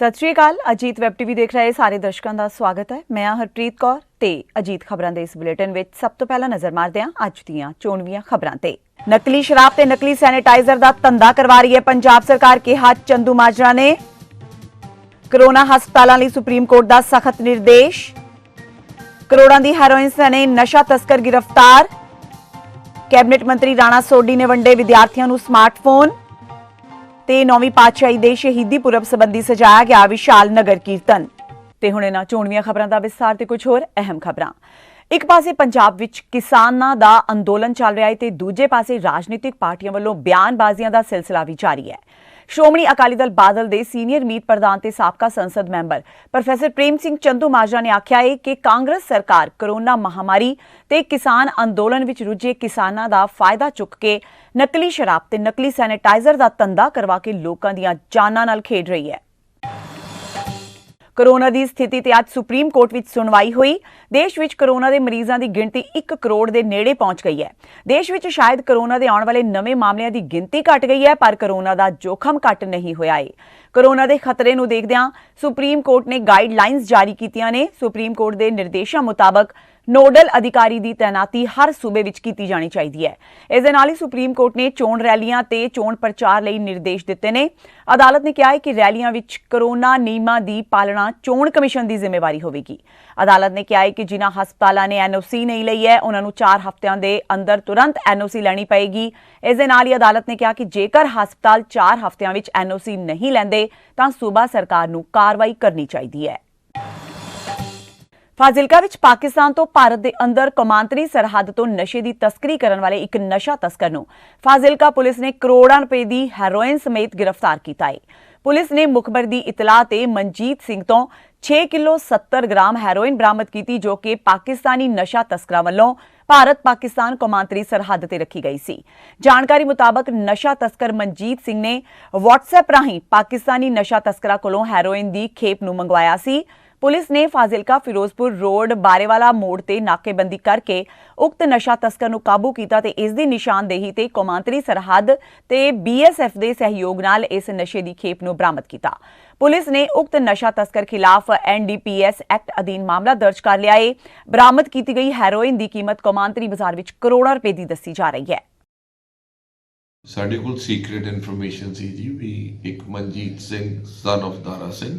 सत श्री अकाल। Ajit web TV देख रहे सारे दर्शकों का स्वागत है। मैं हरप्रीत कौर ते अजीत खबरों के इस बुलेटिन में सब तो पहला नजर मारते हैं अज दीआं चोणवीआं खबरां ते। नकली शराब ते नकली सैनिटाइजर का धंधा करवा रही है पंजाब सरकार, कहा चंदूमाजरा ने। कोरोना हस्पतालों लई सुप्रीम कोर्ट का सख्त निर्देश। करोड़ों की हैरोइन सने नशा तस्कर गिरफ्तार। कैबिनेट मंत्री राणा सोढी ने वंडे विद्यार्थियों को स्मार्टफोन। ते 9वीं पातशाही दे शहीदी पुरब संबंधी सजाया गया विशाल नगर कीर्तन। ते हुणे ना चोणवीआं खबरां दा विस्तार ते कुछ होर अहम खबरां। एक पासे पंजाब विच किसानां दा अंदोलन चल रहा है ते दूजे पासे राजनीतिक पार्टियां वल्लों बयानबाजियां दा सिलसिला भी जारी है। श्रोमणी अकाली दल बादल दे सीनियर मीत प्रधान ते साबका संसद मैंबर प्रोफैसर प्रेम सिंह चंदूमाजरा ने आख्या है कि कांग्रेस सरकार कोरोना महामारी ते किसान अंदोलन विच रुझे किसानां दा फायदा चुक के नकली शराब ते नकली सैनिटाइजर का धंधा करवा के लोकां दीआं जानां नाल खेड रही है। कोरोना की स्थिति ते अज सुप्रीम कोर्ट विच सुनवाई हुई। देश विच कोरोना के मरीजों की गिनती 1 करोड़ के नेड़े पहुंच गई है। देश विच शायद कोरोना के आने वाले नवे मामलों की गिनती घट गई है, पर कोरोना का जोखम घट नहीं होया है। कोरोना के खतरे नूं देखदिआं सुप्रीम कोर्ट ने गाइडलाइनस जारी कीतियां ने। सुप्रीम कोर्ट के निर्देशों मुताबक नोडल अधिकारी की तैनाती हर सूबे विच कीती जानी चाहिए है। इस दे नाल ही सुप्रीम कोर्ट ने चोण रैलियां ते चोण प्रचार लई निर्देश दिते ने। अदालत ने कहा है कि रैलियां विच कोरोना नियमां दी पालना चोण कमिशन की जिम्मेवारी होवेगी। अदालत ने कहा है कि जिन्हां हस्पतालों ने एनओसी नहीं लई है उन्हां नूं 4 हफ्तियां दे अंदर तुरंत एनओसी लैनी पएगी। इस दे नाल ही अदालत ने कहा कि जेकर हस्पताल 4 हफ्तियां विच एनओसी नहीं लैंदे तां सूबा सरकार नूं कार्रवाई करनी चाहिदी है। फाजिलका विच पाकिस्तान तो भारत के अंदर कौमांतरी सरहद तो नशे की तस्करी करने वाले एक नशा तस्कर नूं फाजिलका पुलिस ने करोड़ों रुपए की हैरोइन समेत गिरफ्तार किया है। पुलिस ने मुखबर की इतलाह ते मनजीत सिंह तो 6 किलो 70 ग्राम हैरोइन बरामद की, जो कि पाकिस्तानी नशा तस्करां वल्लों भारत पाकिस्तान कौमांतरी सरहद ते रखी गई सी। जानकारी मुताबक नशा तस्कर मनजीत सिंह ने व्हाट्सएप राहीं पाकिस्तानी नशा तस्करां कोलों हैरोइन की खेप नूं मंगवाया सी। पुलिस ने फाजिलका फिरोजपुर रोड बारेवाला मोड़ ते नाकेबंदी करके उक्त नशा तस्कर नूं काबू कीता ते इस दी निशानदेही ते कौमांतरी सरहद ते बीएसएफ दे सहयोग नाल इस नशे दी खेप नूं बरामद कीता। पुलिस ने उक्त नशा तस्कर खिलाफ एनडीपीएस एक्ट अधीन मामला दर्ज कर लिया है। बरामद की गई हैरोइन की कीमत कौमांतरी बाजार विच करोड़ों रुपए की दसी जा रही है। ਸਾਡੇ ਕੋਲ ਸੀਕ੍ਰੀਟ ਇਨਫੋਰਮੇਸ਼ਨ ਸੀ ਜੀ ਵੀ ਇੱਕ ਮਨਜੀਤ ਸਿੰਘ ਸਨ of ਦਾਰਾ ਸਿੰਘ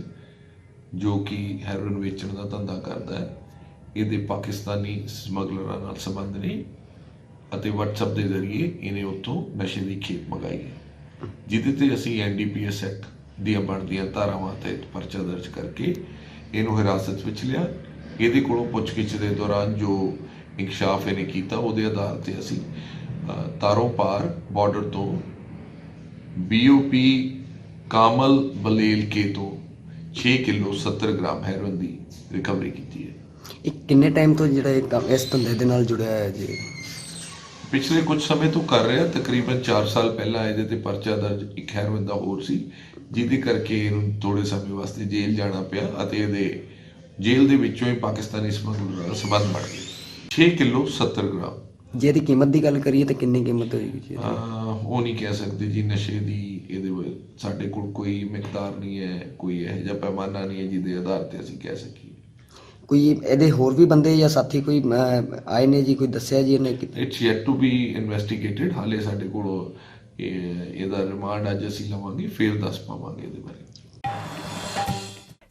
ਜੋ ਕਿ ਹੈਰੋਇਨ ਵੇਚਣ ਦਾ ਧੰਦਾ ਕਰਦਾ ਹੈ। ਇਹਦੇ ਪਾਕਿਸਤਾਨੀ ਸਮਗਲਰਾਂ ਨਾਲ ਸੰਬੰਧ ਨੇ ਅਤੇ WhatsApp ਦੇ ਜ਼ਰੀਏ ਇਹਨੇ ਉੱਥੋਂ ਨਸ਼ੇ ਦੀ ਖੇਪ ਮੰਗਾਈ ਹੈ, ਜਿਹਦੇ ਤੇ ਅਸੀਂ ਐਨਡੀਪੀਐਸ ਐਕਟ ਦੀਆਂ ਬਣਦੀਆਂ ਧਾਰਾਵਾਂ ਤਹਿਤ ਪਰਚਾ ਦਰਜ ਕਰਕੇ ਇਹਨੂੰ ਹਿਰਾਸਤ ਵਿੱਚ ਲਿਆ। ਇਹਦੇ ਕੋਲੋਂ ਪੁੱਛਗਿੱਛ ਦੇ ਦੌਰਾਨ ਜੋ ਇੰਕਸ਼ਾਫ ਇਹਨੇ ਕੀਤਾ ਉਹਦੇ ਆਧਾਰ ਤੇ ਅਸੀਂ ਤਾਰੋਂ ਪਾਰ ਬਾਰਡਰ ਤੋਂ BOP ਕਾਮਲ ਬਲੇਲ ਕੇ ਤੋਂ 6 किलो 70 ग्राम हैरोइन की रिकवरी की है। किन्ने टाइम तो जिहड़ा इस धंधे दे नाल जुड़िया है जी? पिछले कुछ समय तो कर रहा, तकरीबन 4 साल पहला ਇਹਦੇ ਤੇ ਪਰਚਾ ਦਰਜ ਇੱਕ ਹੈਰੋਇਨ ਦਾ ਹੋਰ ਸੀ, ਜਿਹਦੇ ਕਰਕੇ ਇਹਨੂੰ ਥੋੜੇ ਸਮੇਂ ਵਾਸਤੇ ਜੇਲ੍ਹ ਜਾਣਾ ਪਿਆ ਅਤੇ ਇਹਦੇ ਜੇਲ੍ਹ ਦੇ ਵਿੱਚੋਂ ਹੀ ਪਾਕਿਸਤਾਨੀ ਸਮਗਲਰ ਨਾਲ ਸੰਬੰਧ ਬਣ ਗਏ। 6 ਕਿਲੋ 70 ਗ੍ਰਾਮ। ਜੇ ਇਹਦੀ ਕੀਮਤ ਦੀ ਗੱਲ ਕਰੀਏ ਤਾਂ ਕਿੰਨੀ ਕੀਮਤ ਹੋਏਗੀ ਜੀ? ਉਹ ਨਹੀਂ ਕਹਿ ਸਕਦੇ ਜੀ ਨਸ਼ੇ ਦੀ। ਇਹਦੇ ਸਾਡੇ ਕੋਲ ਕੋਈ ਮਿਕਦਾਰ ਨਹੀਂ ਹੈ, ਕੋਈ ਇਹੋ ਜਿਹਾ ਪੈਮਾਨਾ ਨਹੀਂ ਹੈ ਜਿਹਦੇ ਆਧਾਰ ਤੇ ਅਸੀਂ ਕਹਿ ਸਕੀਏ। ਕੋਈ ਇਹਦੇ ਹੋਰ ਵੀ ਬੰਦੇ ਜਾਂ ਸਾਥੀ ਕੋਈ ਆਏ ਨੇ ਜੀ, ਕੋਈ ਦੱਸਿਆ ਜੀ ਇਹਨੇ? It's yet to be investigated. ਹਾਲੇ ਸਾਡੇ ਕੋਲ ਇਹਦਾ ਰਿਮਾਂਡ ਅੱਜ ਅਸੀਂ ਲਵਾਂਗੇ, ਫਿਰ ਦੱਸ ਪਾਵਾਂਗੇ ਇਹਦੇ ਬਾਰੇ।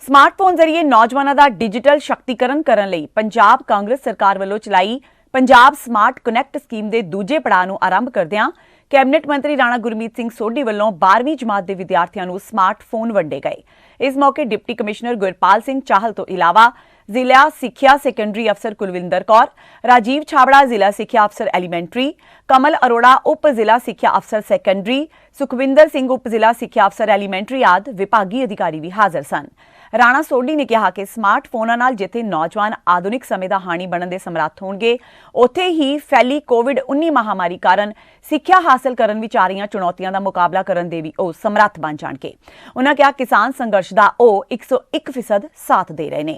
स्मार्टफोन जरिए नौजवानों का डिजिटल शक्तिकरण करने लई पंजाब कांग्रेस सरकार वालों चलाई पंजाब स्मार्ट कनैक्ट स्कीम के दूजे पड़ाव नूं आरंभ करदिआं कैबिनेट मंत्री राणा गुरमीत सिंह सोढी वालों 12वीं जमात के विद्यार्थियों नूं स्मार्टफोन वंडे गए। इस मौके डिप्टी कमिश्नर गुरपाल सिंह चाहल तो इलावा जिला सिक्ख्या सैकेंडरी अफसर कुलविंदर कौर, राजीव छाबड़ा जिला सिक्ख्या अफसर एलीमेंटरी, कमल अरोड़ा उप जिला सिक्ख्या अफसर सैकेंडरी, सुखविंदर सिंह उप जिला सिक्ख्या अफसर एलीमेंटरी आदि विभागी अधिकारी भी हाजिर सन। राणा सोढी ने कहा कि स्मार्टफोनां नाल जिथे नौजवान आधुनिक समय का हाणी बनने के समर्थ होणगे, उत्थे ही फैली कोविड-19 महामारी कारण सिक्ख्या हासिल करन विच आ रहीआं चुनौतियां दा मुकाबला करन दे भी ਉਹ समर्थ बन जाणगे। उन्हां कहा किसान संघर्ष का ਉਹ 101% साथ दे रहे ने।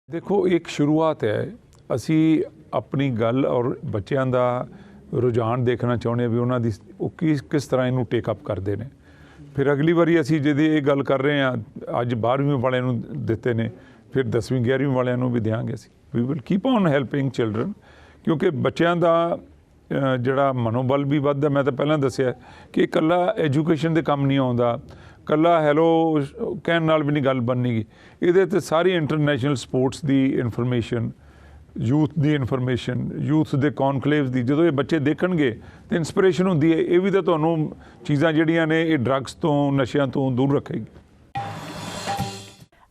देखो एक शुरुआत है, असी अपनी गल और बच्चों का रुझान देखना चाਹੁੰਦੇ ਵੀ ਉਹਨਾਂ ਦੀ ਉਹ ਕਿਸ ਤਰ੍ਹਾਂ ਇਹਨੂੰ ਟੇਕ ਅਪ ਕਰਦੇ ਨੇ। ਫਿਰ ਅਗਲੀ ਵਾਰੀ ਅਸੀਂ ਜਿਹਦੀ ਇਹ ਗੱਲ ਕਰ ਰਹੇ ਹਾਂ ਅੱਜ 12ਵੀਂ ਵਾਲਿਆਂ ਨੂੰ ਦਿੱਤੇ ਨੇ, ਫਿਰ 10ਵੀਂ 11ਵੀਂ ਵਾਲਿਆਂ ਨੂੰ ਵੀ ਦਿਆਂਗੇ ਅਸੀਂ। We will keep on helping children, ਕਿਉਂਕਿ ਬੱਚਿਆਂ ਦਾ ਜਿਹੜਾ ਮਨੋਬਲ ਵੀ ਵੱਧਦਾ। ਮੈਂ ਤਾਂ ਪਹਿਲਾਂ ਦੱਸਿਆ ਕਿ ਇਕੱਲਾ ਐਜੂਕੇਸ਼ਨ ਦੇ ਕੰਮ ਨਹੀਂ ਆਉਂਦਾ, ਇਕੱਲਾ ਹੈਲੋ ਕਹਿਣ ਨਾਲ ਵੀ ਨਹੀਂ ਗੱਲ ਬਣਨੀਗੀ। ਇਹਦੇ 'ਤੇ ਸਾਰੀ ਇੰਟਰਨੈਸ਼ਨਲ ਸਪੋਰਟਸ ਦੀ ਇਨਫੋਰਮੇਸ਼ਨ, ਯੂਥ ਦੀ ਇਨਫੋਰਮੇਸ਼ਨ, ਯੂਥ ਦੇ ਕੌਨਕਲੇਵਸ ਦੀ ਜਦੋਂ ਇਹ ਬੱਚੇ ਦੇਖਣਗੇ ਤਾਂ ਇੰਸਪੀਰੇਸ਼ਨ ਹੁੰਦੀ ਹੈ। ਇਹ ਵੀ ਤਾਂ ਤੁਹਾਨੂੰ ਚੀਜ਼ਾਂ ਜਿਹੜੀਆਂ ਨੇ ਇਹ ਡਰੱਗਸ ਤੋਂ, ਨਸ਼ਿਆਂ ਤੋਂ ਦੂਰ ਰੱਖੇਗੀ।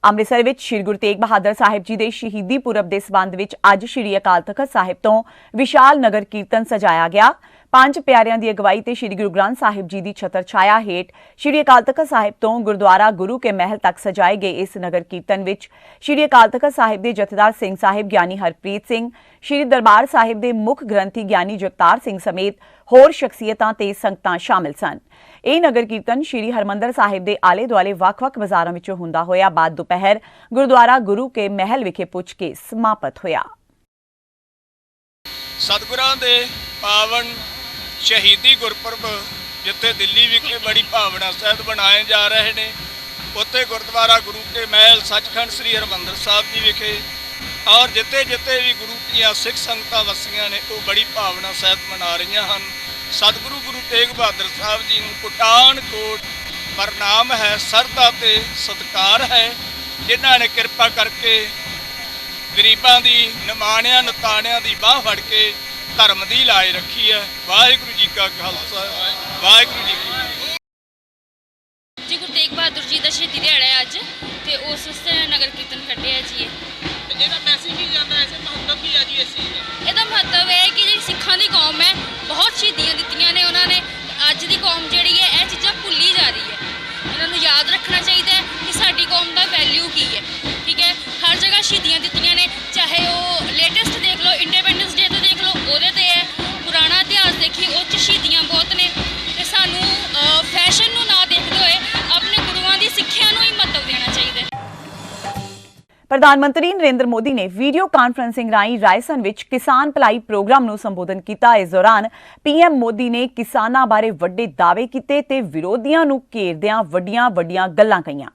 ਅੰਮ੍ਰਿਤਸਰ ਵਿੱਚ ਸ਼੍ਰੀ ਗੁਰੂ ਤੇਗ ਬਹਾਦਰ ਸਾਹਿਬ ਜੀ ਦੇ ਸ਼ਹੀਦੀ ਪੁਰਬ ਦੇ ਸਬੰਧ ਵਿੱਚ ਅੱਜ ਸ਼੍ਰੀ ਅਕਾਲ ਤਖ਼ਤ ਸਾਹਿਬ ਤੋਂ ਵਿਸ਼ਾਲ ਨਗਰ ਕੀਰਤਨ ਸਜਾਇਆ ਗਿਆ। ਪੰਜ ਪਿਆਰਿਆਂ ਦੀ ਅਗਵਾਈ ਤੇ ਸ਼੍ਰੀ ਗੁਰੂ ਗ੍ਰੰਥ ਸਾਹਿਬ ਜੀ ਦੀ ਛਤਰ ਛਾਇਆ ਹੇਠ ਸ਼੍ਰੀ ਅਕਾਲ ਤਖ਼ਤ ਸਾਹਿਬ ਤੋਂ ਗੁਰਦੁਆਰਾ ਗੁਰੂ ਕੇ ਮਹਿਲ ਤੱਕ ਸਜਾਏ ਗਏ ਇਸ ਨਗਰ ਕੀਰਤਨ ਵਿੱਚ ਸ਼੍ਰੀ ਅਕਾਲ ਤਖ਼ਤ ਸਾਹਿਬ ਦੇ ਜਥੇਦਾਰ ਸਿੰਘ ਸਾਹਿਬ ਗਿਆਨੀ ਹਰਪ੍ਰੀਤ ਸਿੰਘ, ਸ਼੍ਰੀ ਦਰਬਾਰ ਸਾਹਿਬ ਦੇ ਮੁੱਖ ਗ੍ਰੰਥੀ ਗਿਆਨੀ ਜਗਤਾਰ ਸਿੰਘ ਸਮੇਤ ਹੋਰ ਸ਼ਖਸੀਅਤਾਂ ਤੇ ਸੰਗਤਾਂ ਸ਼ਾਮਿਲ ਸਨ। ਇਹ ਨਗਰ ਕੀਰਤਨ ਸ਼੍ਰੀ ਹਰਮੰਦਰ ਸਾਹਿਬ ਦੇ ਆਲੇ ਦੁਆਲੇ ਵੱਖ-ਵੱਖ ਬਾਜ਼ਾਰਾਂ ਵਿੱਚੋਂ ਹੁੰਦਾ ਹੋਇਆ ਬਾਅਦ ਦੁਪਹਿਰ ਗੁਰਦੁਆਰਾ ਗੁਰੂ ਕੇ ਮਹਿਲ ਵਿਖੇ ਪੁੱਜ ਕੇ ਸਮਾਪਤ ਹੋਇਆ। ਸਤਿਗੁਰਾਂ ਦੇ ਪਾਵਨ ਸ਼ਹੀਦੀ ਗੁਰਪੁਰਬ ਜਿੱਥੇ ਦਿੱਲੀ ਵਿਖੇ ਬੜੀ ਭਾਵਨਾ ਸਹਿਤ ਬਣਾਏ ਜਾ ਰਹੇ ਨੇ, ਉੱਥੇ ਗੁਰਦੁਆਰਾ ਗੁਰੂ ਕੇ ਮਹਿਲ ਸੱਚਖੰਡ ਸ੍ਰੀ ਹਰਿਮੰਦਰ ਸਾਹਿਬ ਜੀ ਵਿਖੇ ਔਰ ਜਿੱਥੇ ਵੀ ਗੁਰੂ ਦੀਆਂ ਸਿੱਖ ਸੰਗਤਾਂ ਵਸੀਆਂ ਨੇ ਉਹ ਬੜੀ ਭਾਵਨਾ ਸਹਿਤ ਮਨਾ ਰਹੀਆਂ ਹਨ। ਸਤਿਗੁਰੂ ਗੁਰੂ ਤੇਗ ਬਹਾਦਰ ਸਾਹਿਬ ਜੀ ਨੂੰ ਕੋਟਾਨ ਕੋਟ ਪ੍ਰਣਾਮ ਹੈ, ਸਰਧਾ ਤੇ ਸਤਿਕਾਰ ਹੈ, ਜਿਨ੍ਹਾਂ ਨੇ ਕਿਰਪਾ ਕਰਕੇ ਗਰੀਬਾਂ ਦੀ, ਨਿਮਾਣਿਆਂ ਨਤਾਣਿਆਂ ਦੀ ਬਾਹ ਫੜ ਕੇ ਧਰਮ ਦੀ ਲਾਜ ਰੱਖੀ ਹੈ। ਵਾਹਿਗੁਰੂ ਜੀ ਕਾ ਖਾਲਸਾ, ਵਾਹਿਗੁਰੂ ਜੀ ਕੀ ਫਤਿਹ। ਜੀ ਗੁਰੂ ਤੇਗ ਬਹਾਦਰ ਜੀ ਦਾ ਸ਼ਹੀਦੀ ਦਿਹਾੜਾ ਹੈ ਅੱਜ, ਤੇ ਉਸ ਵਾਸਤੇ ਨਗਰ ਕੀਰਤਨ ਕੱਢਿਆ ਜੀ। ਇਹਦਾ ਮੈਸੇਜ ਕੀ ਜਾਂਦਾ ਹੈ, ਇਸੇ ਮਹੱਤਵ ਕੀ ਹੈ ਜੀ ਇਸ ਚੀਜ਼ ਦਾ? ਇਹਦਾ ਮਹੱਤਵ ਹੈ ਕਿ ਜਿਹੜੀ ਸਿੱਖਾਂ ਦੀ ਕੌਮ ਹੈ, ਬਹੁਤ ਸ਼ਹੀਦੀਆਂ ਦਿੱਤੀਆਂ ਨੇ ਉਹਨਾਂ ਨੇ। ਅੱਜ ਦੀ ਕੌਮ ਜਿਹੜੀ ਹੈ ਇਹ ਚੀਜ਼ਾਂ ਭੁੱਲੀ ਜਾ ਰਹੀ ਹੈ। ਇਹਨਾਂ ਨੂੰ ਯਾਦ ਰੱਖਣਾ ਚਾਹੀਦਾ ਹੈ ਕਿ ਸਾਡੀ ਕੌਮ ਦਾ ਵੈਲਿਊ ਕੀ ਹੈ। ਠੀਕ ਹੈ, ਹਰ ਜਗ੍ਹਾ ਸ਼ਹੀਦੀਆਂ ਦਿੱਤੀਆਂ ਨੇ, ਚਾਹੇ ਉਹ ਲੇਟੈਸਟ ਦੇਖ ਲਓ, ਇੰਡੀਪੈਂਡੈਂਸ ਡੇ ਤੇ ਦੇਖ ਲਓ, ਉਹਦੇ ਤੇ ਹੈ। ਪੁਰਾਣਾ ਇਤਿਹਾਸ ਦੇਖੀ, ਉਹ 'ਚ ਸ਼ਹੀਦੀਆਂ ਬਹੁਤ ਨੇ। ਤੇ ਸਾਨੂੰ ਫੈਸ਼ਨ ਨੂੰ ਨਾ ਦੇਖਦੇ ਹੋਏ ਆਪਣੇ ਗੁਰੂਆਂ ਦੀ ਸਿੱਖਿਆ ਨੂੰ ਹੀ ਮਹੱਤਵ ਦੇਣਾ ਚਾਹੀਦਾ ਹੈ। ਪ੍ਰਧਾਨ ਮੰਤਰੀ ਨਰਿੰਦਰ ਮੋਦੀ ਨੇ ਵੀਡੀਓ ਕਾਨਫਰੰਸਿੰਗ ਰਾਹੀਂ ਰਾਇਸਨ ਵਿੱਚ ਕਿਸਾਨ ਭਲਾਈ ਪ੍ਰੋਗਰਾਮ ਨੂੰ ਸੰਬੋਧਨ ਕੀਤਾ। ਇਸ ਦੌਰਾਨ ਪੀਐਮ ਮੋਦੀ ਨੇ ਕਿਸਾਨਾਂ ਬਾਰੇ ਵੱਡੇ ਦਾਅਵੇ ਕੀਤੇ ਤੇ ਵਿਰੋਧੀਆਂ ਨੂੰ ਘੇਰਦਿਆਂ ਵੱਡੀਆਂ ਗੱਲਾਂ ਕਹੀਆਂ।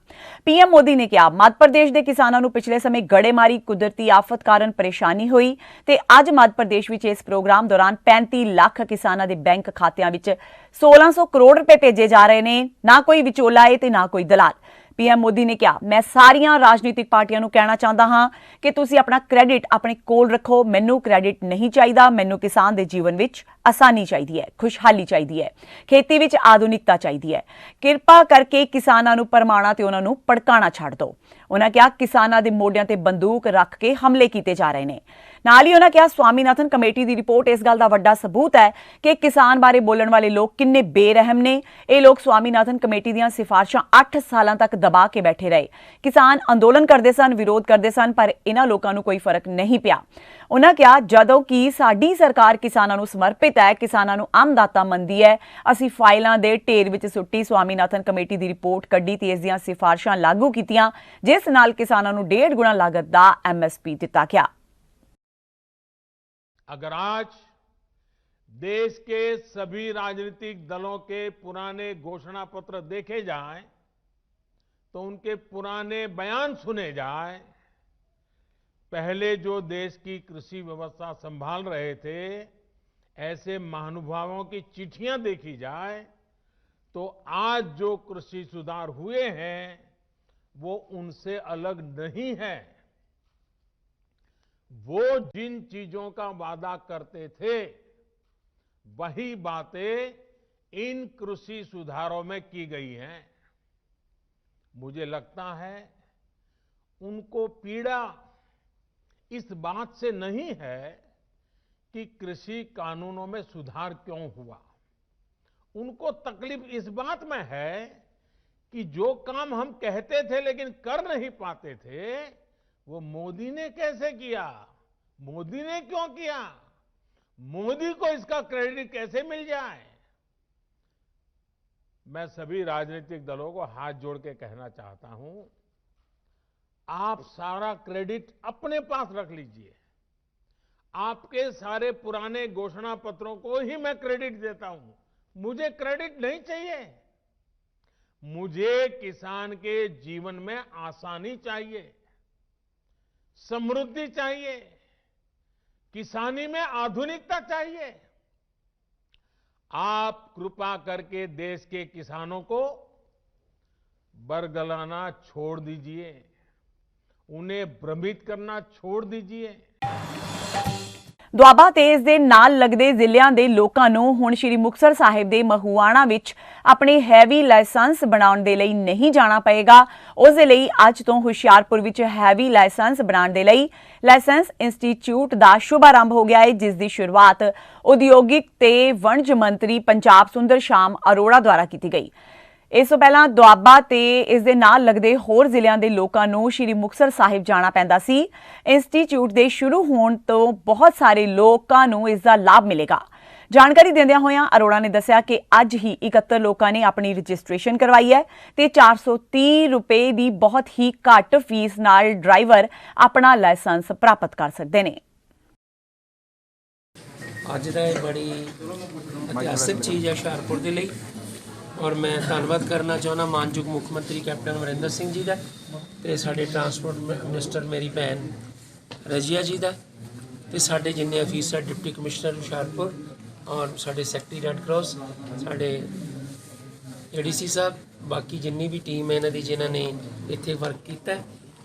ਪੀਐਮ ਮੋਦੀ ਨੇ ਕਿਹਾ, ਮੱਧ ਪ੍ਰਦੇਸ਼ ਦੇ ਕਿਸਾਨਾਂ ਨੂੰ ਪਿਛਲੇ ਸਮੇਂ ਗੜੇਮਾਰੀ ਕੁਦਰਤੀ ਆਫਤ ਕਾਰਨ ਪਰੇਸ਼ਾਨੀ ਹੋਈ ਤੇ ਅੱਜ ਮੱਧ ਪ੍ਰਦੇਸ਼ ਵਿੱਚ ਇਸ ਪ੍ਰੋਗਰਾਮ ਦੌਰਾਨ 35 ਲੱਖ ਕਿਸਾਨਾਂ ਦੇ ਬੈਂਕ ਖਾਤਿਆਂ ਵਿੱਚ 1600 ਕਰੋੜ ਰੁਪਏ ਭੇਜੇ ਜਾ ਰਹੇ ਨੇ। ਨਾ ਕੋਈ ਵਿਚੋਲਾ ਹੈ ਤੇ ਨਾ ਕੋਈ ਦਲਾਲ। ਪੀਐਮ ਮੋਦੀ ਨੇ ਕਿਹਾ, ਮੈਂ ਸਾਰੀਆਂ ਰਾਜਨੀਤਿਕ ਪਾਰਟੀਆਂ ਨੂੰ ਕਹਿਣਾ ਚਾਹੁੰਦਾ ਹਾਂ ਕਿ ਤੁਸੀਂ ਆਪਣਾ ਕ੍ਰੈਡਿਟ ਆਪਣੇ ਕੋਲ ਰੱਖੋ। ਮੈਨੂੰ ਕ੍ਰੈਡਿਟ ਨਹੀਂ ਚਾਹੀਦਾ। ਮੈਨੂੰ ਕਿਸਾਨ ਦੇ ਜੀਵਨ ਵਿੱਚ ਆਸਾਨੀ ਚਾਹੀਦੀ ਹੈ, ਖੁਸ਼ਹਾਲੀ ਚਾਹੀਦੀ ਹੈ, ਖੇਤੀ ਵਿੱਚ ਆਧੁਨਿਕਤਾ ਚਾਹੀਦੀ ਹੈ। ਕਿਰਪਾ ਕਰਕੇ ਕਿਸਾਨਾਂ ਨੂੰ ਭਰਮਾਉਣਾ ਤੇ ਉਹਨਾਂ ਨੂੰ ਭੜਕਾਉਣਾ ਛੱਡ ਦਿਓ। ਉਹਨਾਂ ਕਿਹਾ, ਕਿਸਾਨਾਂ ਦੇ ਮੋਢਿਆਂ ਤੇ ਬੰਦੂਕ ਰੱਖ ਕੇ ਹਮਲੇ ਕੀਤੇ ਜਾ ਰਹੇ ਨੇ। ਨਾਲ ਹੀ ਉਹਨਾਂ ਕਿਹਾ, ਸਵਾਮੀਨਾਥਨ ਕਮੇਟੀ ਦੀ ਰਿਪੋਰਟ ਇਸ ਗੱਲ ਦਾ ਵੱਡਾ ਸਬੂਤ ਹੈ ਕਿ ਕਿਸਾਨ ਬਾਰੇ ਬੋਲਣ ਵਾਲੇ ਲੋਕ ਕਿੰਨੇ ਬੇਰਹਿਮ ਨੇ। ਇਹ ਲੋਕ ਸਵਾਮੀਨਾਥਨ ਕਮੇਟੀ ਦੀਆਂ ਸਿਫਾਰਸ਼ਾਂ 8 ਸਾਲਾਂ ਤੱਕ ਦਬਾ ਕੇ ਬੈਠੇ ਰਹੇ। ਕਿਸਾਨ ਅੰਦੋਲਨ ਕਰਦੇ ਸਨ, ਵਿਰੋਧ ਕਰਦੇ ਸਨ, ਪਰ ਇਹਨਾਂ ਲੋਕਾਂ ਨੂੰ ਕੋਈ ਫਰਕ ਨਹੀਂ ਪਿਆ। ਉਹਨਾਂ ਕਿਹਾ, ਜਦੋਂ ਕਿ ਸਾਡੀ ਸਰਕਾਰ ਕਿਸਾਨਾਂ ਨੂੰ ਸਮਰਪਿਤ ਹੈ, ਕਿਸਾਨਾਂ ਨੂੰ ਅੰਨਦਾਤਾ ਮੰਨਦੀ ਹੈ, ਅਸੀਂ ਫਾਈਲਾਂ ਦੇ ਢੇਰ ਵਿੱਚ ਸੁੱਟੀ ਸਵਾਮੀਨਾਥਨ ਕਮੇਟੀ ਦੀ ਰਿਪੋਰਟ ਕੱਢੀ ਤੇ ਇਸ ਦੀਆਂ ਸਿਫਾਰਸ਼ਾਂ ਲਾਗੂ ਕੀਤੀਆਂ, ਜਿਸ ਨਾਲ ਕਿਸਾਨਾਂ ਨੂੰ 1.5 ਗੁਣਾ ਲਾਗਤ ਦਾ MSP ਦਿੱਤਾ ਗਿਆ। अगर आज देश के सभी राजनीतिक दलों के पुराने घोषणा पत्र देखे जाएं, तो उनके पुराने बयान सुने जाएं, पहले जो देश की कृषि व्यवस्था संभाल रहे थे ऐसे महानुभावों की चिट्ठियां देखी जाए, तो आज जो कृषि सुधार हुए हैं वो उनसे अलग नहीं है। वो जिन चीजों का वादा करते थे वही बातें इन कृषि सुधारों में की गई हैं। मुझे लगता है उनको पीड़ा इस बात से नहीं है कि कृषि कानूनों में सुधार क्यों हुआ। उनको तकलीफ इस बात में है कि जो काम हम कहते थे लेकिन कर नहीं पाते थे वो मोदी ने कैसे किया, मोदी ने क्यों किया, मोदी को इसका क्रेडिट कैसे मिल जाए। मैं सभी राजनीतिक दलों को हाथ जोड़ के कहना चाहता हूं, आप सारा क्रेडिट अपने पास रख लीजिए। आपके सारे पुराने घोषणा पत्रों को ही मैं क्रेडिट देता हूं, मुझे क्रेडिट नहीं चाहिए। मुझे किसान के जीवन में आसानी चाहिए, समृद्धि चाहिए, किसानी में आधुनिकता चाहिए। आप कृपा करके देश के किसानों को बरगलाना छोड़ दीजिए, उन्हें भ्रमित करना छोड़ दीजिए। ਦੁਆਬਾ ਤੇ ਇਸ ਦੇ ਨਾਲ ਲੱਗਦੇ ਜ਼ਿਲ੍ਹਿਆਂ ਦੇ ਲੋਕਾਂ ਨੂੰ ਹੁਣ ਸ਼੍ਰੀ ਮੁਕਤਸਰ ਸਾਹਿਬ ਦੇ ਮਹੂਆਣਾ ਵਿੱਚ ਆਪਣੇ ਹੈਵੀ ਲਾਇਸੈਂਸ ਬਣਾਉਣ ਦੇ ਲਈ ਨਹੀਂ ਜਾਣਾ ਪਏਗਾ। ਉਸ ਦੇ ਲਈ ਅੱਜ ਤੋਂ ਹੁਸ਼ਿਆਰਪੁਰ ਵਿੱਚ ਹੈਵੀ ਲਾਇਸੈਂਸ ਬਣਾਉਣ ਦੇ ਲਈ ਲਾਇਸੈਂਸ ਇੰਸਟੀਚਿਊਟ ਦਾ ਸ਼ੁਭਾਰੰਭ ਹੋ ਗਿਆ ਹੈ, ਜਿਸ ਦੀ ਸ਼ੁਰੂਆਤ ਉਦਯੋਗਿਕ ਤੇ ਵਣਜ ਮੰਤਰੀ ਪੰਜਾਬ ਸੁੰਦਰ ਸ਼ਾਮ ਅਰੋੜਾ ਦੁਆਰਾ ਕੀਤੀ ਗਈ। ਇਸ ਤੋਂ ਪਹਿਲਾਂ ਦੁਆਬਾ ਤੇ ਇਸ ਦੇ ਨਾਲ ਲੱਗਦੇ ਹੋਰ ਜ਼ਿਲ੍ਹਿਆਂ ਦੇ ਲੋਕਾਂ ਨੂੰ ਸ਼੍ਰੀ ਮੁਕਤਸਰ ਸਾਹਿਬ ਜਾਣਾ ਪੈਂਦਾ ਸੀ। ਇੰਸਟੀਚਿਊਟ ਦੇ ਸ਼ੁਰੂ ਹੋਣ ਤੋਂ ਬਹੁਤ ਸਾਰੇ ਲੋਕਾਂ ਨੂੰ ਇਸ ਦਾ ਲਾਭ ਮਿਲੇਗਾ। ਜਾਣਕਾਰੀ ਦਿੰਦਿਆਂ ਹੋਇਆਂ ਅਰੋੜਾ ਨੇ ਦੱਸਿਆ ਕਿ ਅੱਜ ਹੀ 71 ਲੋਕਾਂ ਨੇ ਆਪਣੀ ਰਜਿਸਟ੍ਰੇਸ਼ਨ ਕਰਵਾਈ ਹੈ ਤੇ 430 ਰੁਪਏ ਦੀ ਬਹੁਤ ਹੀ ਘੱਟ ਫੀਸ ਨਾਲ ਡਰਾਈਵਰ ਆਪਣਾ ਲਾਇਸੈਂਸ ਪ੍ਰਾਪਤ ਕਰ ਸਕਦੇ ਨੇ। ਅੱਜ ਦਾ ਇਹ ਬੜੀ ਇਤਿਹਾਸਕ ਚੀਜ਼ ਹੈ ਹੁਸ਼ਿਆਰਪੁਰ ਦੇ ਲਈ ਔਰ ਮੈਂ ਧੰਨਵਾਦ ਕਰਨਾ ਚਾਹੁੰਦਾ ਮਾਨਯੋਗ ਮੁੱਖ ਮੰਤਰੀ ਕੈਪਟਨ ਅਮਰਿੰਦਰ ਸਿੰਘ ਜੀ ਦਾ ਤੇ ਸਾਡੇ ਟਰਾਂਸਪੋਰਟ ਮਿਨਿਸਟਰ ਮੇਰੀ ਭੈਣ ਰਜੀਆ ਜੀ ਦਾ ਤੇ ਸਾਡੇ ਜਿੰਨੇ ਅਫੀਸਰ ਡਿਪਟੀ ਕਮਿਸ਼ਨਰ ਹੁਸ਼ਿਆਰਪੁਰ ਔਰ ਸਾਡੇ ਸੈਕਟਰੀ ਰੈੱਡ ਕਰਾਸ ਸਾਡੇ ਏਡੀਸੀ ਸਾਹਿਬ ਬਾਕੀ ਜਿੰਨੀ ਵੀ ਟੀਮ ਹੈ ਇਹਨਾਂ ਦੀ ਜਿਨ੍ਹਾਂ ਨੇ ਇੱਥੇ ਵਰਕ ਕੀਤਾ।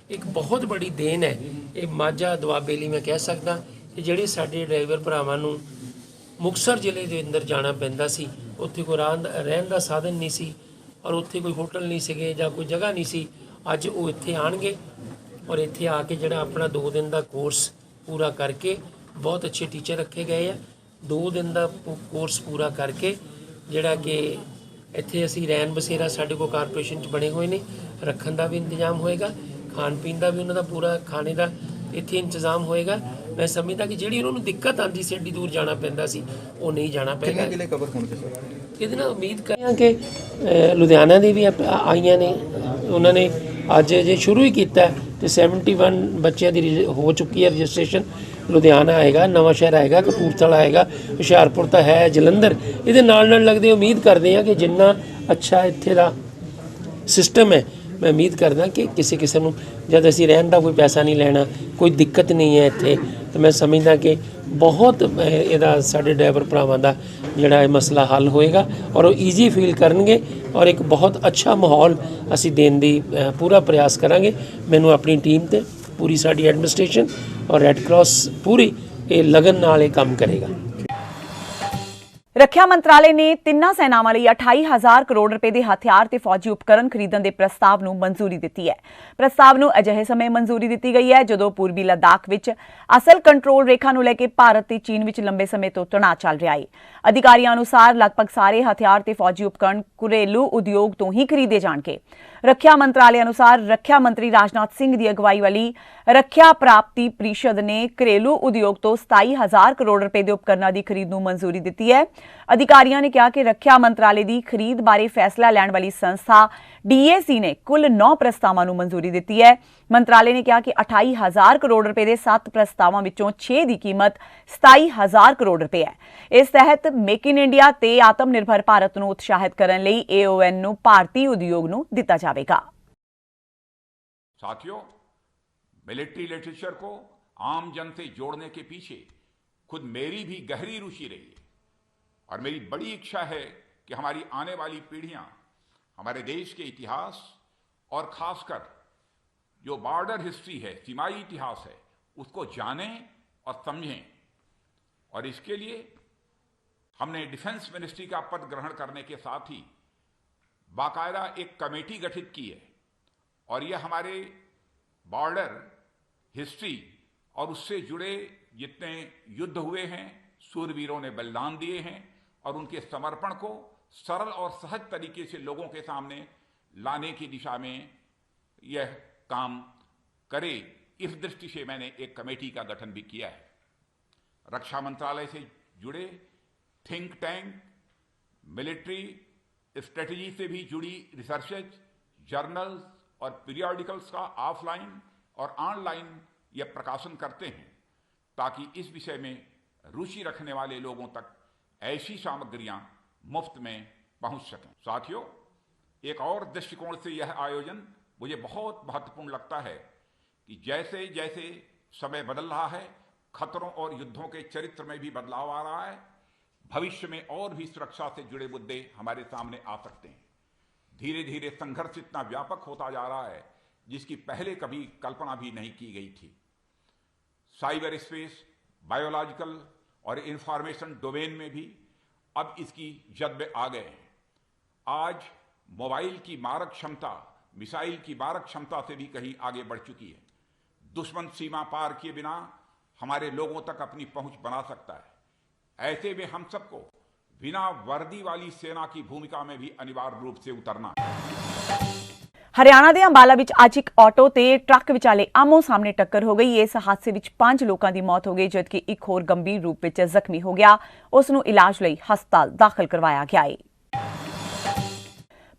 ਇੱਕ ਬਹੁਤ ਬੜੀ ਦੇਣ ਹੈ ਇਹ ਮਾਝਾ ਦੁਆਬੇ ਲਈ। ਮੈਂ ਕਹਿ ਸਕਦਾ ਕਿ ਜਿਹੜੇ ਸਾਡੇ ਡਰਾਈਵਰ ਭਰਾਵਾਂ ਨੂੰ ਮੁਕਤਸਰ ਜ਼ਿਲ੍ਹੇ ਦੇ ਅੰਦਰ ਜਾਣਾ ਪੈਂਦਾ ਸੀ, ਉੱਥੇ ਕੋਈ ਰਹਿਣ ਦਾ ਸਾਧਨ ਨਹੀਂ ਸੀ ਔਰ ਉੱਥੇ ਕੋਈ ਹੋਟਲ ਨਹੀਂ ਸੀਗੇ ਜਾਂ ਕੋਈ ਜਗ੍ਹਾ ਨਹੀਂ ਸੀ, ਅੱਜ ਉਹ ਇੱਥੇ ਆਣਗੇ ਔਰ ਇੱਥੇ ਆ ਕੇ ਜਿਹੜਾ ਆਪਣਾ 2 ਦਿਨ ਦਾ ਕੋਰਸ ਪੂਰਾ ਕਰਕੇ ਬਹੁਤ ਅੱਛੇ ਟੀਚਰ ਰੱਖੇ ਗਏ ਆ। 2 ਦਿਨ ਦਾ ਕੋਰਸ ਪੂਰਾ ਕਰਕੇ ਜਿਹੜਾ ਕਿ ਇੱਥੇ ਅਸੀਂ ਰਹਿਣ ਬਸੇਰਾ ਸਾਡੇ ਕੋਲ ਕਾਰਪੋਰੇਸ਼ਨ 'ਚ ਬਣੇ ਹੋਏ ਨੇ, ਰੱਖਣ ਦਾ ਵੀ ਇੰਤਜ਼ਾਮ ਹੋਏਗਾ, ਖਾਣ ਪੀਣ ਦਾ ਵੀ ਉਹਨਾਂ ਦਾ ਪੂਰਾ ਖਾਣੇ ਦਾ ਇੱਥੇ ਇੰਤਜ਼ਾਮ ਹੋਏਗਾ। ਮੈਂ ਸਮਝਦਾ ਕਿ ਜਿਹੜੀ ਉਹਨਾਂ ਨੂੰ ਦਿੱਕਤ ਆਉਂਦੀ ਸੀ ਐਡੀ ਦੂਰ ਜਾਣਾ ਪੈਂਦਾ ਸੀ ਉਹ ਨਹੀਂ ਜਾਣਾ ਪਏਗਾ। ਕਿੰਨੇ ਜ਼ਿਲ੍ਹੇ ਕਵਰ ਹੋਣਗੇ ਸਰ? ਇਹਦੇ ਨਾਲ ਉਮੀਦ ਕਰ ਰਹੇ ਹਾਂ ਕਿ ਲੁਧਿਆਣਾ ਦੀ ਵੀ ਆਈਆਂ ਨੇ, ਉਹਨਾਂ ਨੇ ਅੱਜ ਜੇ ਸ਼ੁਰੂ ਹੀ ਕੀਤਾ ਤੇ 71 ਬੱਚਿਆਂ ਦੀ ਹੋ ਚੁੱਕੀ ਹੈ ਰਜਿਸਟ੍ਰੇਸ਼ਨ। ਲੁਧਿਆਣਾ ਆਏਗਾ, ਨਵਾਂ ਸ਼ਹਿਰ ਆਏਗਾ, ਕਪੂਰਥਲਾ ਆਏਗਾ, ਹੁਸ਼ਿਆਰਪੁਰ ਤਾਂ ਹੈ, ਜਲੰਧਰ। ਇਹਦੇ ਨਾਲ ਲੱਗਦੇ ਉਮੀਦ ਕਰਦੇ ਹਾਂ ਕਿ ਜਿੰਨਾ ਅੱਛਾ ਇੱਥੇ ਦਾ ਸਿਸਟਮ ਹੈ ਮੈਂ ਉਮੀਦ ਕਰਦਾ ਕਿ ਕਿਸੇ ਨੂੰ ਜਦ ਅਸੀਂ ਰਹਿਣ ਦਾ ਕੋਈ ਪੈਸਾ ਨਹੀਂ ਲੈਣਾ, ਕੋਈ ਦਿੱਕਤ ਨਹੀਂ ਹੈ ਇੱਥੇ, ਤਾਂ ਮੈਂ ਸਮਝਦਾ ਕਿ ਬਹੁਤ ਇਹਦਾ ਸਾਡੇ ਡਰਾਈਵਰ ਭਰਾਵਾਂ ਦਾ ਜਿਹੜਾ ਇਹ ਮਸਲਾ ਹੱਲ ਹੋਏਗਾ ਔਰ ਉਹ ਈਜ਼ੀ ਫੀਲ ਕਰਨਗੇ ਔਰ ਇੱਕ ਬਹੁਤ ਅੱਛਾ ਮਾਹੌਲ ਅਸੀਂ ਦੇਣ ਦੀ ਪੂਰਾ ਪ੍ਰਯਾਸ ਕਰਾਂਗੇ। ਮੈਨੂੰ ਆਪਣੀ ਟੀਮ ਤੇ ਪੂਰੀ ਸਾਡੀ ਐਡਮਿਨਿਸਟ੍ਰੇਸ਼ਨ ਔਰ ਰੈੱਡ ਕਰਾਸ ਪੂਰੀ ਇਹ ਲਗਨ ਨਾਲ ਇਹ ਕੰਮ ਕਰੇਗਾ। ਰੱਖਿਆ ਮੰਤਰਾਲੇ ਨੇ ਤਿੰਨਾਂ ਸੈਨਾਵਾਂ ਲਈ 28,000 ਕਰੋੜ ਰੁਪਏ ਦੇ ਹਥਿਆਰ ਤੇ ਫੌਜੀ ਉਪਕਰਨ ਖਰੀਦਣ ਦੇ ਪ੍ਰਸਤਾਵ ਨੂੰ ਮਨਜ਼ੂਰੀ ਦਿੱਤੀ ਹੈ। ਪ੍ਰਸਤਾਵ ਨੂੰ ਅਜਿਹੇ ਸਮੇਂ ਮਨਜ਼ੂਰੀ ਦਿੱਤੀ ਗਈ ਹੈ ਜਦੋਂ ਪੂਰਬੀ ਲੱਦਾਖ ਵਿੱਚ ਅਸਲ ਕੰਟਰੋਲ ਰੇਖਾ ਨੂੰ ਲੈ ਕੇ ਭਾਰਤ ਤੇ ਚੀਨ ਵਿੱਚ ਲੰਬੇ ਸਮੇਂ ਤੋਂ ਤਣਾਅ ਚੱਲ ਰਿਹਾ ਹੈ। ਅਧਿਕਾਰੀਆਂ ਅਨੁਸਾਰ ਲਗਭਗ ਸਾਰੇ ਹਥਿਆਰ ਤੇ ਫੌਜੀ ਉਪਕਰਨ ਘਰੇਲੂ ਉਦਯੋਗ ਤੋਂ ਹੀ ਖਰੀਦੇ ਜਾਣਗੇ। ਰੱਖਿਆ ਮੰਤਰਾਲੇ ਅਨੁਸਾਰ ਰੱਖਿਆ ਮੰਤਰੀ ਰਾਜਨਾਥ ਸਿੰਘ ਦੀ ਅਗਵਾਈ ਵਾਲੀ ਰੱਖਿਆ ਪ੍ਰਾਪਤੀ ਪ੍ਰੀਸ਼ਦ ਨੇ ਘਰੇਲੂ ਉਦਯੋਗ ਤੋਂ 27,000 ਕਰੋੜ ਰੁਪਏ ਦੇ ਉਪਕਰਨਾਂ ਦੀ ਖਰੀਦ ਨੂੰ ਮਨਜ਼ੂਰੀ ਦਿੱਤੀ ਹੈ। ਅਧਿਕਾਰੀਆਂ ਨੇ ਕਿਹਾ ਕਿ ਰੱਖਿਆ ਮੰਤਰਾਲੇ ਦੀ ਖਰੀਦ ਬਾਰੇ ਫੈਸਲਾ ਲੈਣ ਵਾਲੀ ਸੰਸਥਾ DAC ਨੇ ਕੁੱਲ 9 ਪ੍ਰਸਤਾਵਾਂ ਨੂੰ ਮਨਜ਼ੂਰੀ ਦਿੱਤੀ ਹੈ। ਮੰਤਰਾਲੇ ਨੇ ਕਿਹਾ ਕਿ 28,000 ਕਰੋੜ ਰੁਪਏ ਦੇ 7 ਪ੍ਰਸਤਾਵਾਂ ਵਿੱਚੋਂ 6 ਦੀ ਕੀਮਤ 27,000 ਕਰੋੜ ਰੁਪਏ ਹੈ। ਇਸ ਤਹਿਤ ਮੇਕ ਇਨ ਇੰਡੀਆ ਤੇ ਆਤਮ ਨਿਰਭਰ ਭਾਰਤ ਨੂੰ ਉਤਸ਼ਾਹਿਤ ਕਰਨ ਲਈ AON ਨੂੰ ਭਾਰਤੀ ਉਦਯੋਗ ਨੂੰ ਦਿੱਤਾ ਜਾਵੇਗਾ। साथियों, मिलिट्री लिटरेचर को आम जन से जोड़ने के पीछे खुद मेरी भी गहरी रुचि रही है और मेरी बड़ी इच्छा है कि हमारी आने वाली पीढ़ियां हमारे देश के इतिहास और खासकर जो बॉर्डर हिस्ट्री है, सीमाई इतिहास है, उसको जानें और समझें। और इसके लिए हमने डिफेंस मिनिस्ट्री का पद ग्रहण करने के साथ ही बाकायदा एक कमेटी गठित की है और यह हमारे बॉर्डर हिस्ट्री और उससे जुड़े जितने युद्ध हुए हैं, सूरवीरों ने बलिदान दिए हैं और उनके समर्पण को सरल और सहज तरीके से लोगों के सामने लाने की दिशा में यह काम करे, इस दृष्टि से मैंने एक कमेटी का गठन भी किया है। रक्षा मंत्रालय से जुड़े थिंक टैंक, मिलिट्री स्ट्रेटजी से भी जुड़ी रिसर्चेज, जर्नल्स और पीरियोडिकल्स का ऑफलाइन और ऑनलाइन यह प्रकाशन करते हैं ताकि इस विषय में रुचि रखने वाले लोगों तक ऐसी सामग्रियां मुफ्त में पहुंच सकें। साथियों, एक और दृष्टिकोण से यह आयोजन मुझे बहुत महत्वपूर्ण लगता है कि जैसे जैसे समय बदल रहा है, खतरों और युद्धों के चरित्र में भी बदलाव आ रहा है। भविष्य में और भी सुरक्षा से जुड़े मुद्दे हमारे सामने आ सकते हैं। धीरे धीरे संघर्ष इतना व्यापक होता जा रहा है जिसकी पहले कभी कल्पना भी नहीं की गई थी। साइबर स्पेस, बायोलॉजिकल और इंफॉर्मेशन डोमेन में भी अब इसकी जद में आ गए हैं। आज मोबाइल की मारक क्षमता मिसाइल की मारक क्षमता से भी कहीं आगे बढ़ चुकी है। दुश्मन सीमा पार किए बिना हमारे लोगों तक अपनी पहुंच बना सकता है। ऐसे में हम सबको बिना वर्दी वाली सेना की भूमिका में भी अनिवार्य रूप से उतरना है। ਹਰਿਆਣਾ ਦੇ ਅੰਬਾਲਾ ਵਿੱਚ ਅੱਜ ਇੱਕ ਆਟੋ ਤੇ ਟਰੱਕ ਵਿਚਾਲੇ ਆਮੋ ਸਾਹਮਣੇ ਟੱਕਰ ਹੋ ਗਈ। ਇਸ ਹਾਦਸੇ ਵਿੱਚ 5 ਲੋਕਾਂ ਦੀ ਮੌਤ ਹੋ ਗਈ ਜਦਕਿ ਇੱਕ ਹੋਰ ਗੰਭੀਰ ਰੂਪ ਵਿੱਚ ਜ਼ਖਮੀ ਹੋ ਗਿਆ। ਉਸ ਨੂੰ ਇਲਾਜ ਲਈ ਹਸਪਤਾਲ ਦਾਖਲ ਕਰਵਾਇਆ ਗਿਆ ਹੈ।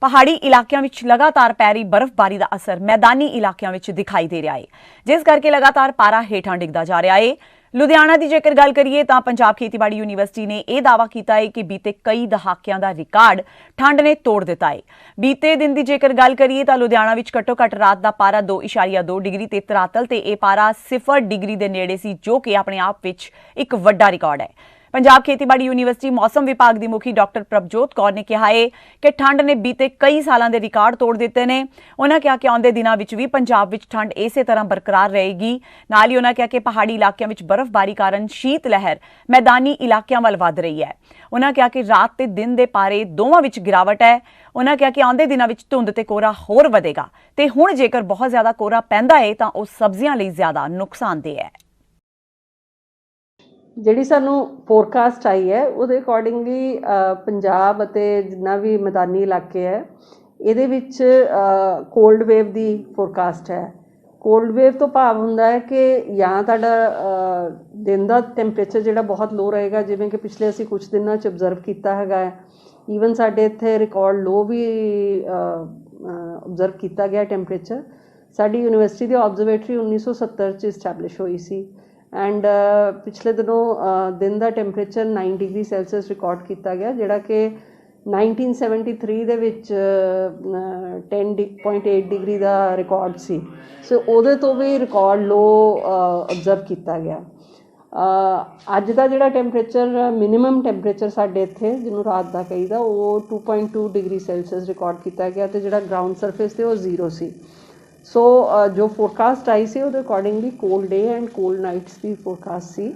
ਪਹਾੜੀ ਇਲਾਕਿਆਂ ਵਿੱਚ ਲਗਾਤਾਰ ਪੈ ਰਹੀ ਬਰਫ਼ਬਾਰੀ ਦਾ ਅਸਰ ਮੈਦਾਨੀ ਇਲਾਕਿਆਂ ਵਿੱਚ ਦਿਖਾਈ ਦੇ ਰਿਹਾ ਹੈ, ਜਿਸ ਕਰਕੇ ਲਗਾਤਾਰ ਪਾਰਾ ਹੇਠਾਂ ਡਿੱਗਦਾ ਜਾ ਰਿਹਾ ਹੈ। ਲੁਧਿਆਣਾ ਦੀ ਜੇਕਰ ਗੱਲ ਕਰੀਏ ਤਾਂ ਪੰਜਾਬ ਖੇਤੀਬਾੜੀ ਯੂਨੀਵਰਸਿਟੀ ਨੇ ਇਹ ਦਾਅਵਾ ਕੀਤਾ ਹੈ ਕਿ ਬੀਤੇ ਕਈ ਦਹਾਕਿਆਂ ਦਾ ਰਿਕਾਰਡ ਠੰਡ ਨੇ ਤੋੜ ਦਿੱਤਾ ਹੈ। ਬੀਤੇ ਦਿਨ ਦੀ ਜੇਕਰ ਗੱਲ ਕਰੀਏ ਤਾਂ ਲੁਧਿਆਣਾ ਵਿੱਚ ਘੱਟੋ-ਘੱਟ ਰਾਤ ਦਾ ਪਾਰਾ 2.2 ਡਿਗਰੀ ਤੇ ਧਰਾਤਲ ਤੇ ਇਹ ਪਾਰਾ 0 ਡਿਗਰੀ ਦੇ ਨੇੜੇ ਸੀ, ਜੋ ਕਿ ਆਪਣੇ ਆਪ ਵਿੱਚ ਇੱਕ ਵੱਡਾ ਰਿਕਾਰਡ ਹੈ। ਪੰਜਾਬ ਖੇਤੀਬਾੜੀ ਯੂਨੀਵਰਸਿਟੀ ਮੌਸਮ ਵਿਭਾਗ ਦੀ ਮੁਖੀ ਡਾਕਟਰ ਪ੍ਰਭਜੋਤ ਕੌਰ ਨੇ ਕਿਹਾ ਹੈ ਕਿ ਠੰਡ ਨੇ ਬੀਤੇ ਕਈ ਸਾਲਾਂ ਦੇ ਰਿਕਾਰਡ ਤੋੜ ਦਿੱਤੇ ਨੇ। ਉਹਨਾਂ ਕਿਹਾ ਕਿ ਆਉਂਦੇ ਦਿਨਾਂ ਵਿੱਚ ਵੀ ਪੰਜਾਬ ਵਿੱਚ ਠੰਡ ਇਸੇ ਤਰ੍ਹਾਂ ਬਰਕਰਾਰ ਰਹੇਗੀ। ਨਾਲ ਹੀ ਉਹਨਾਂ ਕਿਹਾ ਕਿ ਪਹਾੜੀ ਇਲਾਕਿਆਂ ਵਿੱਚ ਬਰਫ਼ਬਾਰੀ ਕਾਰਨ ਸ਼ੀਤ ਲਹਿਰ ਮੈਦਾਨੀ ਇਲਾਕਿਆਂ ਵੱਲ ਵੱਧ ਰਹੀ ਹੈ। ਉਹਨਾਂ ਕਿਹਾ ਕਿ ਰਾਤ ਤੇ ਦਿਨ ਦੇ ਪਾਰੇ ਦੋਵਾਂ ਵਿੱਚ ਗਿਰਾਵਟ ਹੈ। ਉਹਨਾਂ ਕਿਹਾ ਕਿ ਆਉਂਦੇ ਦਿਨਾਂ ਵਿੱਚ ਧੁੰਦ ਤੇ ਕੋਹਰਾ ਹੋਰ ਵਧੇਗਾ ਤੇ ਹੁਣ ਜੇਕਰ ਬਹੁਤ ਜ਼ਿਆਦਾ ਕੋਹਰਾ ਪੈਂਦਾ ਹੈ ਤਾਂ ਉਹ ਸਬਜ਼ੀਆਂ ਲਈ ਜ਼ਿਆਦਾ ਨੁਕਸਾਨਦੇਹ ਹੈ। ਜਿਹੜੀ ਸਾਨੂੰ ਫੋਰਕਾਸਟ ਆਈ ਹੈ ਉਹਦੇ ਅਕੋਰਡਿੰਗਲੀ ਪੰਜਾਬ ਅਤੇ ਜਿੰਨਾ ਵੀ ਮੈਦਾਨੀ ਇਲਾਕੇ ਹੈ ਇਹਦੇ ਵਿੱਚ ਕੋਲਡ ਵੇਵ ਦੀ ਫੋਰਕਾਸਟ ਹੈ। ਕੋਲਡ ਵੇਵ ਤੋਂ ਭਾਵ ਹੁੰਦਾ ਹੈ ਕਿ ਜਾਂ ਤੁਹਾਡਾ ਦਿਨ ਦਾ ਟੈਂਪਰੇਚਰ ਜਿਹੜਾ ਬਹੁਤ ਲੋ ਰਹੇਗਾ, ਜਿਵੇਂ ਕਿ ਪਿਛਲੇ ਅਸੀਂ ਕੁਝ ਦਿਨਾਂ 'ਚ ਓਬਜ਼ਰਵ ਕੀਤਾ ਹੈਗਾ ਹੈ। ਈਵਨ ਸਾਡੇ ਇੱਥੇ ਰਿਕਾਰਡ ਲੋ ਵੀ ਓਬਜ਼ਰਵ ਕੀਤਾ ਗਿਆ ਟੈਂਪਰੇਚਰ। ਸਾਡੀ ਯੂਨੀਵਰਸਿਟੀ ਦੀ ਆਬਜ਼ਰਵੇਟਰੀ 1970 'ਚ ਇਸਟੈਬਲਿਸ਼ ਹੋਈ ਸੀ ਐਂਡ ਪਿਛਲੇ ਦਿਨੋਂ ਦਿਨ ਦਾ ਟੈਂਪਰੇਚਰ 9 ਡਿਗਰੀ ਸੈਲਸੀਅਸ ਰਿਕਾਰਡ ਕੀਤਾ ਗਿਆ, ਜਿਹੜਾ ਕਿ 1973 ਦੇ ਵਿੱਚ 10.8 ਡਿਗਰੀ ਦਾ ਰਿਕਾਰਡ ਸੀ। ਸੋ ਉਹਦੇ ਤੋਂ ਵੀ ਰਿਕਾਰਡ ਲੋ ਓਬਜ਼ਰਵ ਕੀਤਾ ਗਿਆ। ਅੱਜ ਦਾ ਜਿਹੜਾ ਟੈਂਪਰੇਚਰ ਮਿਨੀਮਮ ਟੈਂਪਰੇਚਰ ਸਾਡੇ ਇੱਥੇ ਜਿਹਨੂੰ ਰਾਤ ਦਾ ਕਹੀਦਾ ਉਹ 2.2 ਡਿਗਰੀ ਸੈਲਸੀਅਸ ਰਿਕਾਰਡ ਕੀਤਾ ਗਿਆ ਅਤੇ ਜਿਹੜਾ ਗਰਾਊਂਡ ਸਰਫੇਸ 'ਤੇ ਉਹ 0 ਸੀ। ਸੋ ਜੋ ਫੋਰਕਾਸਟ ਆਈ ਸੀ ਉਹਦੇ accordingly cold day and cold nights the forecast ਸੀ।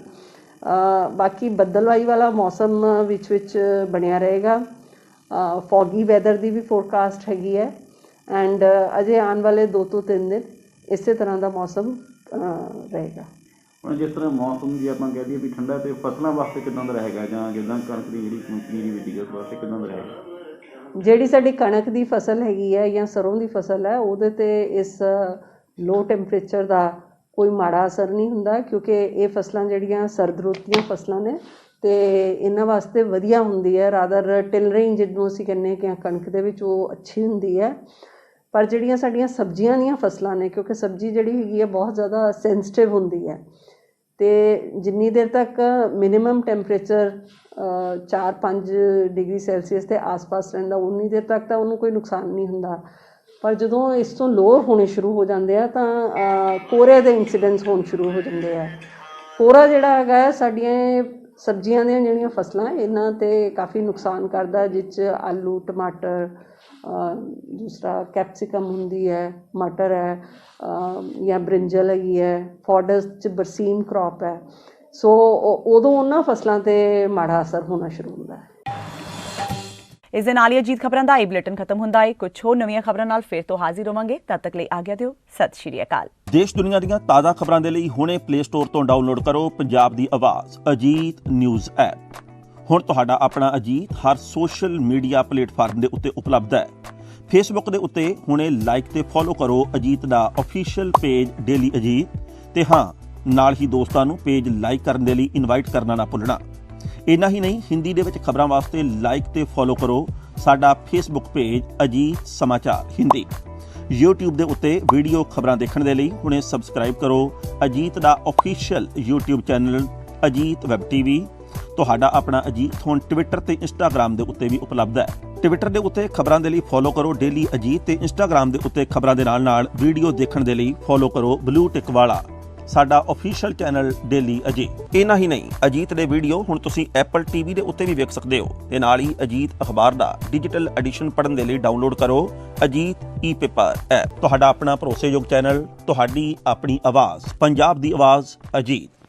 ਬਾਕੀ ਬੱਦਲਵਾਈ ਵਾਲਾ ਮੌਸਮ ਵਿੱਚ ਬਣਿਆ ਰਹੇਗਾ। ਫੌਗੀ ਵੈਦਰ ਦੀ ਵੀ ਫੋਰਕਾਸਟ ਹੈਗੀ ਹੈ ਐਂਡ ਅਜੇ ਆਉਣ ਵਾਲੇ 2 ਤੋਂ 3 ਦਿਨ ਇਸੇ ਤਰ੍ਹਾਂ ਦਾ ਮੌਸਮ ਰਹੇਗਾ। ਹੁਣ ਜਿਸ ਤਰ੍ਹਾਂ ਮੌਸਮ ਜੇ ਆਪਾਂ ਕਹਿ ਦਈਏ ਵੀ ਠੰਡਾ ਅਤੇ ਫਸਲਾਂ ਵਾਸਤੇ ਕਿੱਦਾਂ ਦਾ ਰਹੇਗਾ, ਜਾਂ ਜਿੱਦਾਂ ਕਣਕ ਦੀ ਜਿਹੜੀ ਪਨੀਰੀ ਬੀਜੀ ਉਸ ਵਾਸਤੇ ਕਿੱਦਾਂ ਦਾ ਰਹੇਗਾ? ਜਿਹੜੀ ਸਾਡੀ ਕਣਕ ਦੀ ਫਸਲ ਹੈਗੀ ਹੈ ਜਾਂ ਸਰੋਂ ਦੀ ਫਸਲ ਹੈ ਉਹਦੇ 'ਤੇ ਇਸ ਲੋ ਟੈਂਪਰੇਚਰ ਦਾ ਕੋਈ ਮਾੜਾ ਅਸਰ ਨਹੀਂ ਹੁੰਦਾ, ਕਿਉਂਕਿ ਇਹ ਫਸਲਾਂ ਜਿਹੜੀਆਂ ਸਰਦ ਰੁੱਤ ਦੀਆਂ ਫਸਲਾਂ ਨੇ ਅਤੇ ਇਹਨਾਂ ਵਾਸਤੇ ਵਧੀਆ ਹੁੰਦੀ ਹੈ। ਰਾਦਰ ਟਿਲਰਿੰਗ ਜਿਹਨੂੰ ਅਸੀਂ ਕਹਿੰਦੇ ਹਾਂ ਕਿ ਕਣਕ ਦੇ ਵਿੱਚ ਉਹ ਅੱਛੀ ਹੁੰਦੀ ਹੈ। ਪਰ ਜਿਹੜੀਆਂ ਸਾਡੀਆਂ ਸਬਜ਼ੀਆਂ ਦੀਆਂ ਫਸਲਾਂ ਨੇ, ਕਿਉਂਕਿ ਸਬਜ਼ੀ ਜਿਹੜੀ ਹੈਗੀ ਹੈ ਬਹੁਤ ਜ਼ਿਆਦਾ ਸੈਂਸਿਟਿਵ ਹੁੰਦੀ ਹੈ ਅਤੇ ਜਿੰਨੀ ਦੇਰ ਤੱਕ ਮਿਨੀਮਮ ਟੈਂਪਰੇਚਰ 4-5 ਡਿਗਰੀ ਸੈਲਸੀਅਸ ਦੇ ਆਸ-ਪਾਸ ਰਹਿੰਦਾ ਉਨੀ ਦੇਰ ਤੱਕ ਤਾਂ ਉਹਨੂੰ ਕੋਈ ਨੁਕਸਾਨ ਨਹੀਂ ਹੁੰਦਾ। ਪਰ ਜਦੋਂ ਇਸ ਤੋਂ ਲੋਅਰ ਹੋਣੇ ਸ਼ੁਰੂ ਹੋ ਜਾਂਦੇ ਆ ਤਾਂ ਕੋਹਰੇ ਦੇ ਇੰਸੀਡੈਂਟਸ ਹੋਣ ਸ਼ੁਰੂ ਹੋ ਜਾਂਦੇ ਆ। ਕੋਹਰਾ ਜਿਹੜਾ ਹੈਗਾ ਸਾਡੀਆਂ ਸਬਜ਼ੀਆਂ ਦੀਆਂ ਜਿਹੜੀਆਂ ਫਸਲਾਂ ਇਹਨਾਂ 'ਤੇ ਕਾਫੀ ਨੁਕਸਾਨ ਕਰਦਾ, ਜਿਸ 'ਚ ਆਲੂ, ਟਮਾਟਰ, ਦੂਸਰਾ ਕੈਪਸੀਕਮ ਹੁੰਦੀ ਹੈ, ਮਟਰ ਹੈ ਜਾਂ ਬ੍ਰਿੰਜਲ ਹੈਗੀ ਹੈ, ਫੋਡਸ 'ਚ ਬਰਸੀਮ ਕ੍ਰੌਪ ਹੈ। ਸੋ ਉਦੋਂ ਉਹਨਾਂ ਫਸਲਾਂ 'ਤੇ ਮਾੜਾ ਅਸਰ ਹੋਣਾ ਸ਼ੁਰੂ ਹੁੰਦਾ ਹੈ। ਇਸ ਦੇ ਨਾਲ ਹੀ ਅਜੀਤ ਖਬਰਾਂ ਦਾ ਇਹ ਬੁਲੇਟਿਨ ਖਤਮ ਹੁੰਦਾ ਹੈ। ਕੁਝ ਹੋਰ ਨਵੀਆਂ ਖਬਰਾਂ ਨਾਲ ਫਿਰ ਤੋਂ ਹਾਜ਼ਰ ਹੋਵਾਂਗੇ। ਤਦ ਤੱਕ ਲਈ ਆਗਿਆ ਦਿਓ। ਸਤਿ ਸ਼੍ਰੀ ਅਕਾਲ। ਦੇਸ਼ ਦੁਨੀਆ ਦੀਆਂ ਤਾਜ਼ਾ ਖਬਰਾਂ ਦੇ ਲਈ ਹੁਣੇ ਪਲੇ ਸਟੋਰ ਤੋਂ ਡਾਊਨਲੋਡ ਕਰੋ ਪੰਜਾਬ ਦੀ ਆਵਾਜ਼ ਅਜੀਤ ਨਿਊਜ਼ ਐਪ। ਹੁਣ ਤੁਹਾਡਾ ਆਪਣਾ ਅਜੀਤ ਹਰ ਸੋਸ਼ਲ ਮੀਡੀਆ ਪਲੇਟਫਾਰਮ ਦੇ ਉੱਤੇ ਉਪਲਬਧ ਹੈ। ਫੇਸਬੁੱਕ ਦੇ ਉੱਤੇ ਹੁਣੇ ਲਾਈਕ ਤੇ ਫੋਲੋ ਕਰੋ ਅਜੀਤ ਦਾ ਅਫੀਸ਼ੀਅਲ ਪੇਜ ਡੇਲੀ ਅਜੀਤ, ਤੇ ਹਾਂ ਨਾਲ ਹੀ ਦੋਸਤਾਂ ਨੂੰ ਪੇਜ ਲਾਈਕ ਕਰਨ ਦੇ ਲਈ ਇਨਵਾਈਟ ਕਰਨਾ ਨਾ ਭੁੱਲਣਾ। ਇੰਨਾ ਹੀ ਨਹੀਂ, ਹਿੰਦੀ ਦੇ ਵਿੱਚ ਖਬਰਾਂ ਵਾਸਤੇ ਲਾਈਕ ਤੇ ਫੋਲੋ ਕਰੋ ਸਾਡਾ ਫੇਸਬੁੱਕ ਪੇਜ ਅਜੀਤ ਸਮਾਚਾਰ ਹਿੰਦੀ। YouTube ਦੇ ਉੱਤੇ ਵੀਡੀਓ ਖਬਰਾਂ ਦੇਖਣ ਦੇ ਲਈ ਹੁਣੇ ਸਬਸਕ੍ਰਾਈਬ ਕਰੋ ਅਜੀਤ ਦਾ official YouTube channel Ajit web TV। ਤੁਹਾਡਾ ਆਪਣਾ ਅਜੀਤ ਹੁਣ ਟਵਿੱਟਰ ਤੇ ਇੰਸਟਾਗ੍ਰਾਮ ਦੇ ਉੱਤੇ ਵੀ ਉਪਲਬਧ ਹੈ। ਟਵਿੱਟਰ ਦੇ ਉੱਤੇ ਖਬਰਾਂ ਦੇ ਲਈ ਫੋਲੋ ਕਰੋ ਡੇਲੀ ਅਜੀਤ ਤੇ ਇੰਸਟਾਗ੍ਰਾਮ ਦੇ ਉੱਤੇ ਖਬਰਾਂ ਦੇ ਨਾਲ ਵੀਡੀਓ ਦੇਖਣ ਦੇ ਲਈ ਫੋਲੋ ਕਰੋ ਬਲੂ ਟਿਕ ਵਾਲਾ ਸਾਡਾ ਅਫੀਸ਼ੀਅਲ ਚੈਨਲ ਡੇਲੀ ਅਜੀਤ। ਇੰਨਾ ਹੀ ਨਹੀਂ, ਅਜੀਤ ਦੇ ਵੀਡੀਓ ਹੁਣ ਤੁਸੀਂ ਐਪਲ ਟੀਵੀ ਦੇ ਉੱਤੇ ਵੀ ਵੇਖ ਸਕਦੇ ਹੋ ਤੇ ਨਾਲ ਹੀ ਅਜੀਤ ਅਖਬਾਰ ਦਾ ਡਿਜੀਟਲ ਐਡੀਸ਼ਨ ਪੜ੍ਹਨ ਦੇ ਲਈ ਡਾਊਨਲੋਡ ਕਰੋ ਅਜੀਤ ਈ-ਪੇਪਰ ਐਪ। ਤੁਹਾਡਾ ਆਪਣਾ ਭਰੋਸੇਯੋਗ ਚੈਨਲ, ਤੁਹਾਡੀ ਆਪਣੀ ਆਵਾਜ਼, ਪੰਜਾਬ ਦੀ ਆਵਾਜ਼ ਅਜੀਤ।